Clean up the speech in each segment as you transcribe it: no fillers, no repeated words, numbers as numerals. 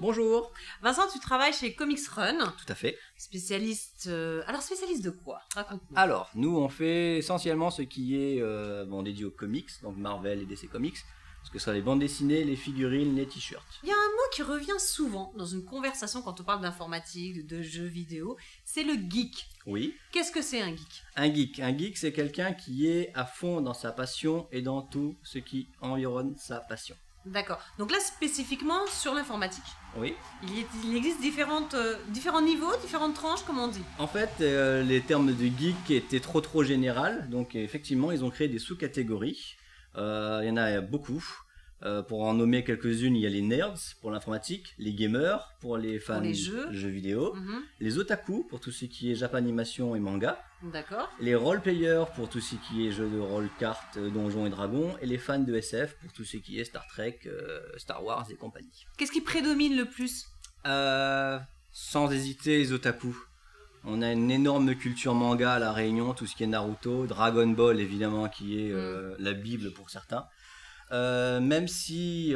Bonjour. Vincent, tu travailles chez Comics Run. Tout à fait. Spécialiste... Alors, spécialiste de quoi? Raconte-nous. Alors, nous, on fait essentiellement ce qui est dédié aux comics, donc Marvel et DC Comics, parce que ce sont les bandes dessinées, les figurines, les t-shirts. Il y a un mot qui revient souvent dans une conversation quand on parle d'informatique, de jeux vidéo, c'est le geek. Oui. Qu'est-ce que c'est un geek? Un geek, c'est quelqu'un qui est à fond dans sa passion et dans tout ce qui environne sa passion. D'accord. Donc là, spécifiquement sur l'informatique. Oui. Il existe différents niveaux, différentes tranches, comme on dit. En fait, les termes de geek étaient trop général, donc effectivement, ils ont créé des sous-catégories. Il y en a beaucoup. Pour en nommer quelques-unes, il y a les nerds pour l'informatique, les gamers pour les fans les de jeux vidéo, les otaku pour tout ce qui est japanimation et manga, D'accord. les role-players pour tout ce qui est jeux de rôle, cartes, donjons et dragons, et les fans de SF pour tout ce qui est Star Trek, Star Wars et compagnie. Qu'est-ce qui prédomine le plus? Sans hésiter, les otaku. On a une énorme culture manga à La Réunion, tout ce qui est Naruto, Dragon Ball évidemment qui est la Bible pour certains. Même si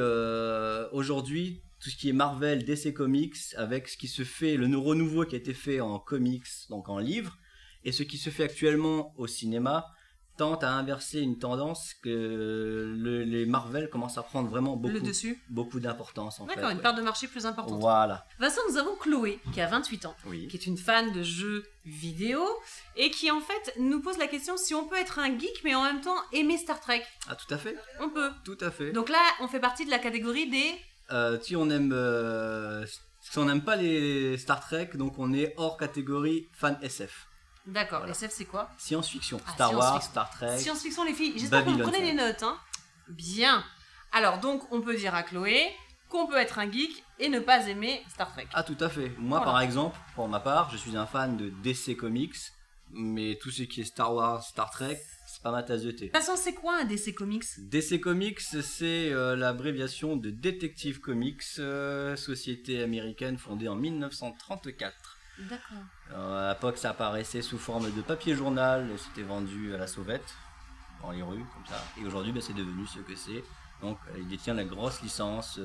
aujourd'hui tout ce qui est Marvel, DC Comics, avec ce qui se fait, le renouveau qui a été fait en comics, donc en livres, et ce qui se fait actuellement au cinéma, tente à inverser une tendance que les Marvel commencent à prendre vraiment beaucoup d'importance en fait. D'accord, une part de marché plus importante. Voilà. Vincent, nous avons Chloé, qui a 28 ans, Oui. qui est une fan de jeux vidéo, et qui en fait nous pose la question si on peut être un geek, mais en même temps aimer Star Trek. Ah, tout à fait. On peut. Tout à fait. Donc là, on fait partie de la catégorie des... Si on aime pas les Star Trek, donc on est hors catégorie fan SF. D'accord, Voilà. SF c'est quoi? Science-fiction, Ah, Star Wars, science-fiction. Star Trek. Science-fiction les filles, j'espère que vous Babylon prenez des 5. notes, hein. Bien. Alors donc, on peut dire à Chloé qu'on peut être un geek et ne pas aimer Star Trek. Ah, tout à fait. Moi, Voilà. par exemple, pour ma part, je suis un fan de DC Comics, mais tout ce qui est Star Wars, Star Trek, c'est pas ma tasse de thé. Vincent, c'est quoi un DC Comics? DC Comics, c'est l'abréviation de Detective Comics, société américaine fondée en 1934. D'accord. À l'époque, ça apparaissait sous forme de papier journal, c'était vendu à la sauvette, dans les rues, comme ça. Et aujourd'hui, c'est devenu ce que c'est. Donc, il détient la grosse licence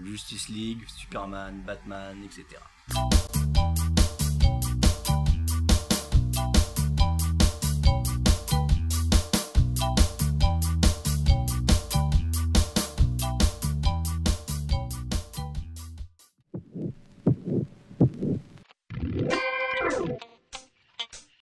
Justice League, Superman, Batman, etc.